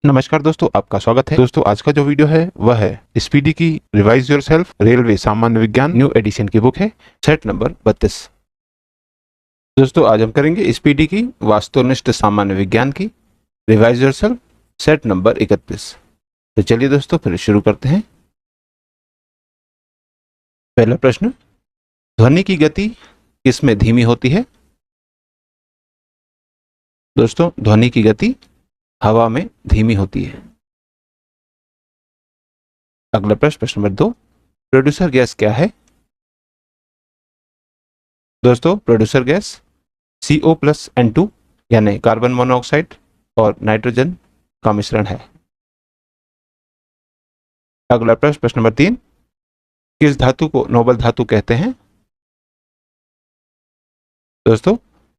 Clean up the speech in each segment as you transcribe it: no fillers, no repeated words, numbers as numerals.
नमस्कार दोस्तों, आपका स्वागत है। दोस्तों, आज का जो वीडियो है वह है स्पीडी की रिवाइज योरसेल्फ रेलवे सामान्य विज्ञान न्यू एडिशन की बुक है, सेट नंबर 32। दोस्तों, आज हम करेंगे स्पीडी की वास्तुनिष्ठ सामान्य विज्ञान की रिवाइज योरसेल्फ सेट नंबर 31। तो चलिए दोस्तों, फिर शुरू करते हैं। पहला प्रश्न, ध्वनि की गति किसमें धीमी होती है? दोस्तों, ध्वनि की गति हवा में धीमी होती है। अगला प्रश्न, प्रश्न नंबर 2, प्रोड्यूसर गैस क्या है? दोस्तों, प्रोड्यूसर गैस CO+N2 यानी कार्बन मोनोऑक्साइड और नाइट्रोजन का मिश्रण है। अगला प्रश्न, प्रश्न नंबर 3, किस धातु को नोबल धातु कहते हैं? दोस्तों,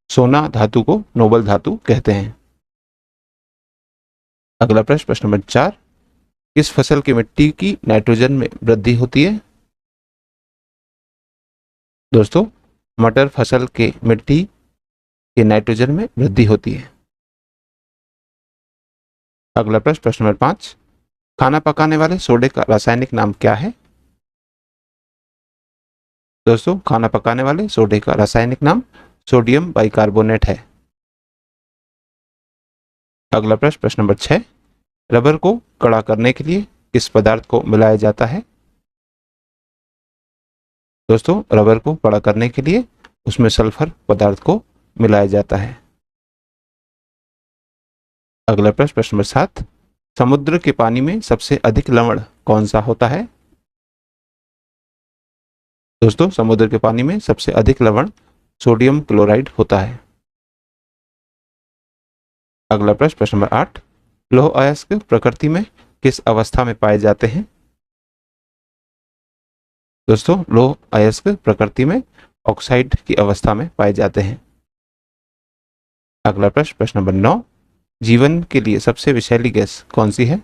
सोना धातु को नोबल धातु कहते हैं। अगला प्रश्न, प्रश्न नंबर 4, किस फसल की मिट्टी की नाइट्रोजन में वृद्धि होती है? दोस्तों, मटर फसल के मिट्टी के नाइट्रोजन में वृद्धि होती है। अगला प्रश्न, प्रश्न नंबर 5, खाना पकाने वाले सोडे का रासायनिक नाम क्या है? दोस्तों, खाना पकाने वाले सोडे का रासायनिक नाम सोडियम बाइकार्बोनेट है। अगला प्रश्न, प्रश्न नंबर 6, रबर को कड़ा करने के लिए किस पदार्थ को मिलाया जाता है? दोस्तों, रबर को कड़ा करने के लिए उसमें सल्फर पदार्थ को मिलाया जाता है। अगला प्रश्न, प्रश्न नंबर 7, समुद्र के पानी में सबसे अधिक लवण कौन सा होता है? दोस्तों, समुद्र के पानी में सबसे अधिक लवण सोडियम क्लोराइड होता है। अगला प्रश्न, प्रश्न नंबर 8, लौह अयस्क प्रकृति में किस अवस्था में पाए जाते हैं? दोस्तों, लौह अयस्क प्रकृति में ऑक्साइड की अवस्था में पाए जाते हैं। अगला प्रश्न, प्रश्न नंबर 9, जीवन के लिए सबसे विषैली गैस कौन सी है?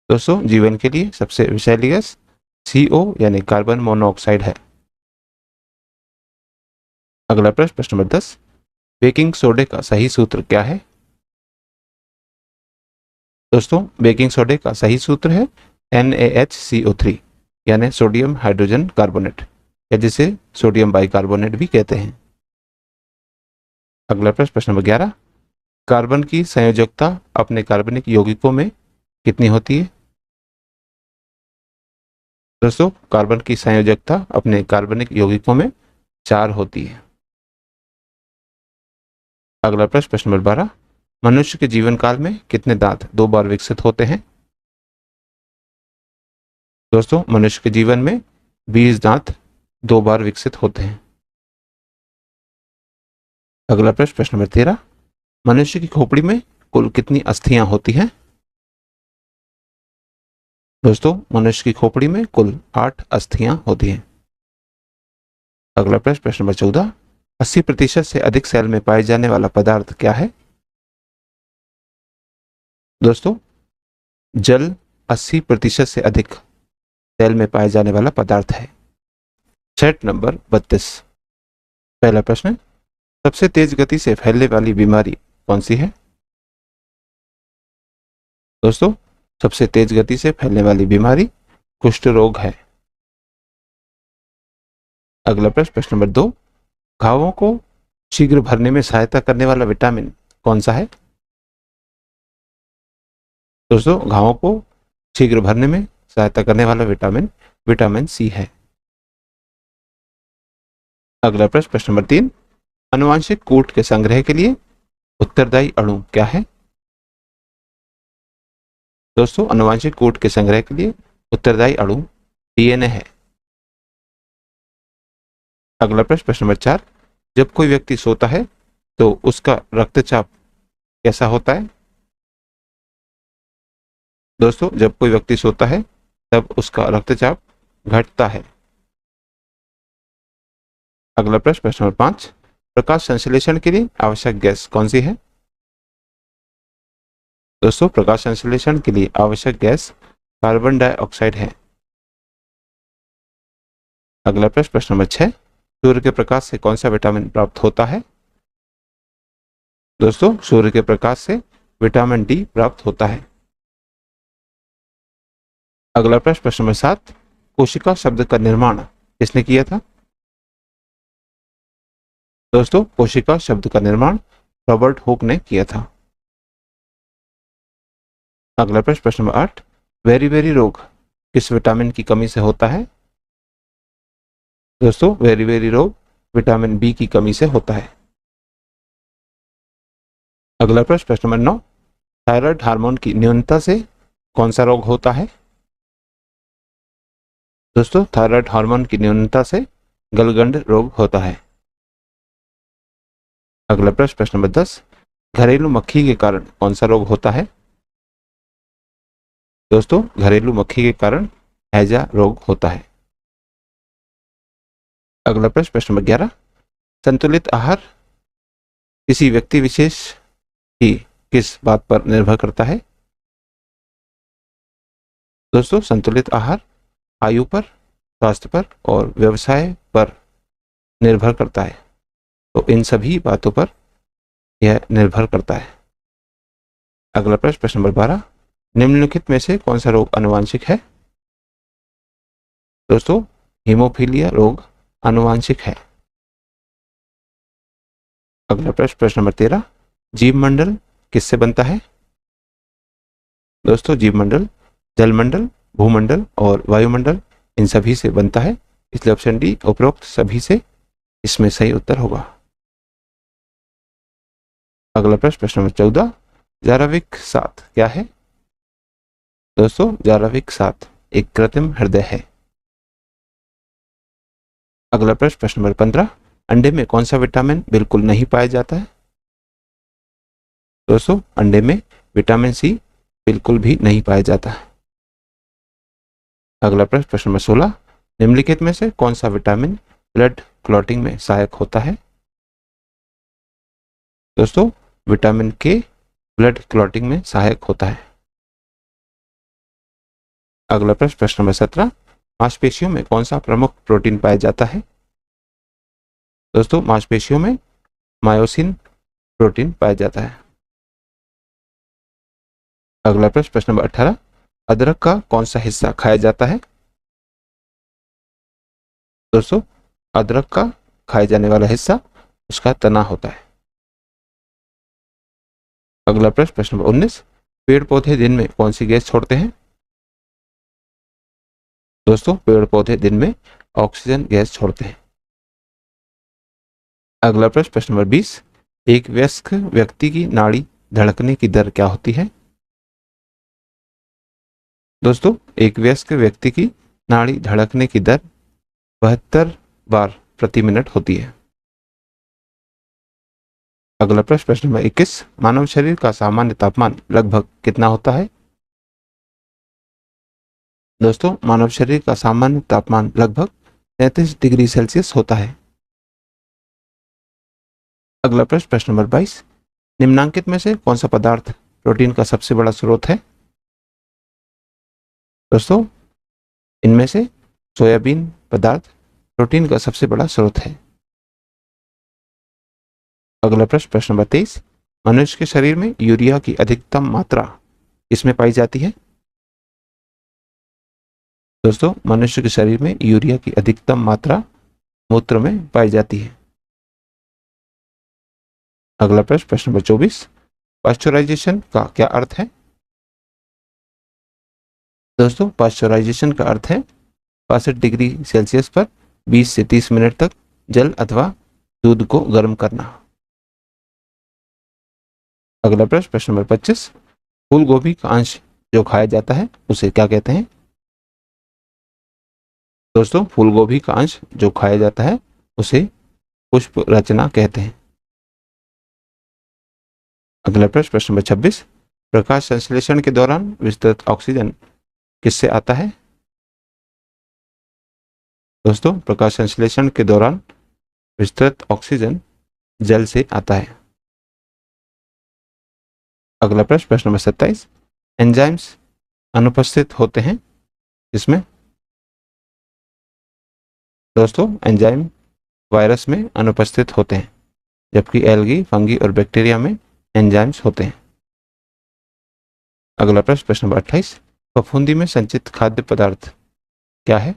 दोस्तों, जीवन के लिए सबसे विषैली गैस CO यानी कार्बन मोनोऑक्साइड है। अगला प्रश्न, प्रश्न नंबर 10, बेकिंग सोडे का सही सूत्र क्या है? दोस्तों, बेकिंग सोडे का सही सूत्र है NaHCO3 यानी सोडियम हाइड्रोजन कार्बोनेट, या जिसे सोडियम बाइकार्बोनेट भी कहते हैं। अगला प्रश्न, प्रश्न नंबर 11, कार्बन की संयोजकता अपने कार्बनिक यौगिकों में कितनी होती है? दोस्तों, कार्बन की संयोजकता अपने कार्बनिक यौगिकों में 4 होती है। अगला प्रश्न, प्रश्न नंबर 12, मनुष्य के जीवन काल में कितने दांत 2 बार विकसित होते हैं? दोस्तों, मनुष्य के जीवन में 20 दांत 2 बार विकसित होते हैं। अगला प्रश्न, प्रश्न नंबर 13, मनुष्य की खोपड़ी में कुल कितनी अस्थियां होती हैं? दोस्तों, मनुष्य की खोपड़ी में कुल 8 अस्थियां होती हैं। अगला प्रश्न, प्रश्न नंबर 14, 80% से अधिक सेल में पाए जाने वाला पदार्थ क्या है? दोस्तों, जल 80% से अधिक सेल में पाए जाने वाला पदार्थ है। Set number 32। पहला प्रश्न, सबसे तेज गति से फैलने वाली बीमारी कौन सी है? दोस्तों, सबसे तेज गति से फैलने वाली बीमारी कुष्ठ रोग है। अगला प्रश्न, प्रश्न नंबर 2, घावों को शीघ्र भरने में सहायता करने वाला विटामिन कौन सा है? दोस्तों, घावों को शीघ्र भरने में सहायता करने वाला विटामिन विटामिन C है। अगला प्रश्न, प्रश्न नंबर 3, आनुवांशिक कूट के संग्रह के लिए उत्तरदायी अणु क्या है? दोस्तों, आनुवांशिक कूट के संग्रह के लिए उत्तरदायी अणु DNA है। अगला प्रश्न, प्रश्न नंबर 4, जब कोई व्यक्ति सोता है तो उसका रक्तचाप कैसा होता है? दोस्तों, जब कोई व्यक्ति सोता है तब उसका रक्तचाप घटता है। अगला प्रश्न, प्रश्न नंबर 5, प्रकाश संश्लेषण के लिए आवश्यक गैस कौन सी है? दोस्तों, प्रकाश संश्लेषण के लिए आवश्यक गैस कार्बन डाइऑक्साइड है। अगला प्रश्न, प्रश्न नंबर 6, सूर्य के प्रकाश से कौन सा विटामिन प्राप्त होता है? दोस्तों, सूर्य के प्रकाश से विटामिन डी प्राप्त होता है। अगला प्रश्न, प्रश्न नंबर 7, कोशिका शब्द का निर्माण किसने किया था? दोस्तों, कोशिका शब्द का निर्माण रॉबर्ट हुक ने किया था। अगला प्रश्न, प्रश्न नंबर 8, वेरी वेरी रोग किस विटामिन की कमी से होता है? दोस्तों, वेरी वेरी रोग विटामिन बी की कमी से होता है। अगला प्रश्न, प्रश्न नंबर 9, थायराइड हार्मोन की न्यूनता से कौन सा रोग होता है? दोस्तों, थायराइड हार्मोन की न्यूनता से गलगंड रोग होता है। अगला प्रश्न, प्रश्न नंबर 10, घरेलू मक्खी के कारण कौन सा रोग होता है? दोस्तों, घरेलू मक्खी के कारण हैजा रोग होता है। अगला प्रश्न, प्रश्न नंबर 11, संतुलित आहार किसी व्यक्ति विशेष की किस बात पर निर्भर करता है? दोस्तों, संतुलित आहार आयु पर, स्वास्थ्य पर और व्यवसाय पर निर्भर करता है। तो इन सभी बातों पर यह निर्भर करता है। अगला प्रश्न, प्रश्न नंबर 12, निम्नलिखित में से कौन सा रोग आनुवांशिक है? दोस्तों, हीमोफीलिया रोग आनुवांशिक है। अगला प्रश्न, प्रश्न नंबर 13, जीव मंडल किससे बनता है? दोस्तों, जीव मंडल जलमंडल, भूमंडल और वायुमंडल इन सभी से बनता है, इसलिए ऑप्शन डी उपरोक्त सभी से इसमें सही उत्तर होगा। अगला प्रश्न, प्रश्न नंबर 14, जाराविक 7 क्या है? दोस्तों, जाराविक 7 एक कृत्रिम हृदय है। अगला प्रश्न, प्रश्न नंबर 15, अंडे में कौन सा विटामिन बिल्कुल नहीं पाया जाता है? दोस्तों, अंडे में विटामिन सी बिल्कुल भी नहीं पाया जाता है। अगला प्रश्न, प्रश्न नंबर 16, निम्नलिखित में से कौन सा विटामिन ब्लड क्लॉटिंग में सहायक होता है? दोस्तों, विटामिन के ब्लड क्लॉटिंग में सहायक होता है। अगला प्रश्न, प्रश्न नंबर 17, मांसपेशियों में कौन सा प्रमुख प्रोटीन पाया जाता है? दोस्तों, मांसपेशियों में मायोसिन प्रोटीन पाया जाता है। अगला प्रश्न, प्रश्न नंबर 18, अदरक का कौन सा हिस्सा खाया जाता है? दोस्तों, अदरक का खाए जाने वाला हिस्सा उसका तना होता है। अगला प्रश्न, प्रश्न नंबर 19, पेड़ पौधे दिन में कौन सी गैस छोड़ते हैं? दोस्तों, पेड़ पौधे दिन में ऑक्सीजन गैस छोड़ते हैं। अगला प्रश्न, प्रश्न नंबर 20, एक वयस्क व्यक्ति की नाड़ी धड़कने की दर क्या होती है? दोस्तों, एक वयस्क व्यक्ति की नाड़ी धड़कने की दर 72 बार प्रति मिनट होती है। अगला प्रश्न, प्रश्न नंबर 21, मानव शरीर का सामान्य तापमान लगभग कितना होता है? दोस्तों, मानव शरीर का सामान्य तापमान लगभग 33 डिग्री सेल्सियस होता है। अगला प्रश्न, प्रश्न नंबर 22, निम्नांकित में से कौन सा पदार्थ प्रोटीन का सबसे बड़ा स्रोत है? दोस्तों, इनमें से सोयाबीन पदार्थ प्रोटीन का सबसे बड़ा स्रोत है। अगला प्रश्न, प्रश्न नंबर 23, मनुष्य के शरीर में यूरिया की अधिकतम मात्रा किसमें पाई जाती है? दोस्तों, मनुष्य के शरीर में यूरिया की अधिकतम मात्रा मूत्र में पाई जाती है। अगला प्रश्न, प्रश्न नंबर 24, पाश्चराइजेशन का क्या अर्थ है? दोस्तों, पाश्चराइजेशन का अर्थ है 65 डिग्री सेल्सियस पर 20 से 30 मिनट तक जल अथवा दूध को गर्म करना। अगला प्रश्न, प्रश्न नंबर 25, फूल गोभी का अंश जो खाया जाता है उसे क्या कहते हैं? दोस्तों, फूल गोभी का अंश जो खाया जाता है उसे पुष्प रचना कहते हैं। अगला प्रश्न, प्रश्न नंबर 26, प्रकाश संश्लेषण के दौरान विस्तृत ऑक्सीजन किससे आता है? दोस्तों, प्रकाश संश्लेषण के दौरान विस्तृत ऑक्सीजन जल से आता है। अगला प्रश्न, प्रश्न नंबर 27, एंजाइम्स अनुपस्थित होते हैं इसमें? दोस्तों, एंजाइम वायरस में अनुपस्थित होते हैं, जबकि एल्गी, फंगी और बैक्टीरिया में एंजाइम्स होते हैं। अगला प्रश्न नंबर 28, फफूंदी में संचित खाद्य पदार्थ क्या है?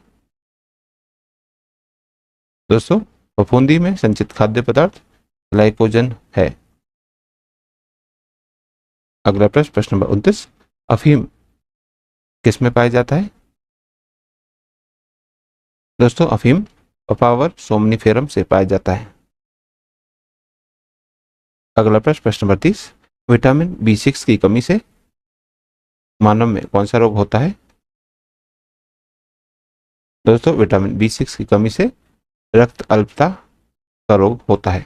दोस्तों, फफूंदी में संचित खाद्य पदार्थ ग्लाइकोजन है। अगला प्रश्न नंबर 29, अफीम किस में पाया जाता है? दोस्तों, अफीम पपावर सोमनीफेरम से पाया जाता है। अगला प्रश्न नंबर 30, विटामिन B6 की कमी से मानव में कौन सा रोग होता है? दोस्तों, विटामिन B6 की कमी से रक्त अल्पता का रोग होता है।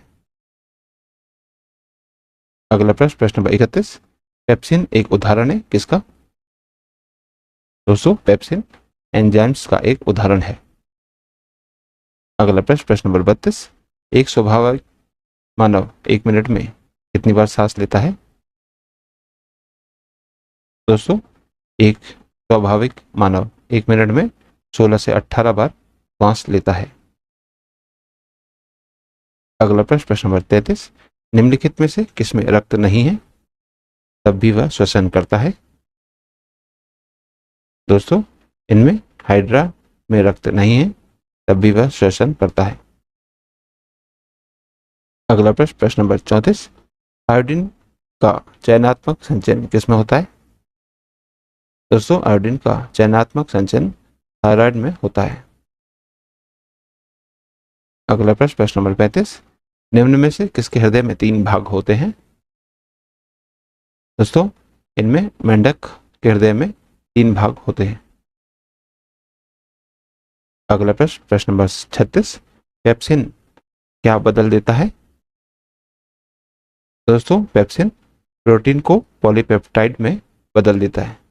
अगला प्रश्न नंबर 31, पेप्सिन एक उदाहरण है किसका? दोस्तों, पेप्सिन एंजाइम्स का एक उदाहरण है। अगला प्रश्न नंबर 32, एक स्वाभाविक मानव 1 मिनट में कितनी बार सांस लेता है? दोस्तों, एक स्वाभाविक मानव 1 मिनट में 16 से 18 बार सांस लेता है। अगला प्रश्न नंबर 33, निम्नलिखित में से किसमें रक्त नहीं है तब भी वह श्वसन करता है? दोस्तों, इनमें हाइड्रा में रक्त नहीं है तब भी वह श्वसन करता है। अगला प्रश्न नंबर 34, आयोडीन का चयनात्मक संचयन किसमें होता है? दोस्तों, आयोडीन का चयनात्मक संचयन थायराइड में होता है। अगला प्रश्न नंबर 35, निम्न में से किसके हृदय में 3 भाग होते हैं? दोस्तों, इनमें मेंढक के हृदय में 3 भाग होते हैं। अगला प्रश्न नंबर 36, पेप्सिन क्या बदल देता है? दोस्तों, पेप्सिन प्रोटीन को पॉलीपेप्टाइड में बदल देता है।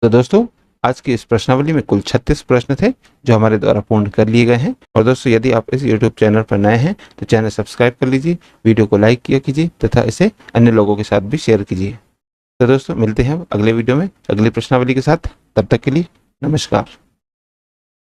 तो दोस्तों, आज की इस प्रश्नावली में कुल 36 प्रश्न थे जो हमारे द्वारा पूर्ण कर लिए गए हैं। और दोस्तों, यदि आप इस YouTube चैनल पर नए हैं तो चैनल सब्सक्राइब कर लीजिए, वीडियो को लाइक किया कीजिए तथा इसे अन्य लोगों के साथ भी शेयर कीजिए। तो दोस्तों, मिलते हैं अगले वीडियो में अगली प्रश्नावली के साथ। तब तक के लिए नमस्कार।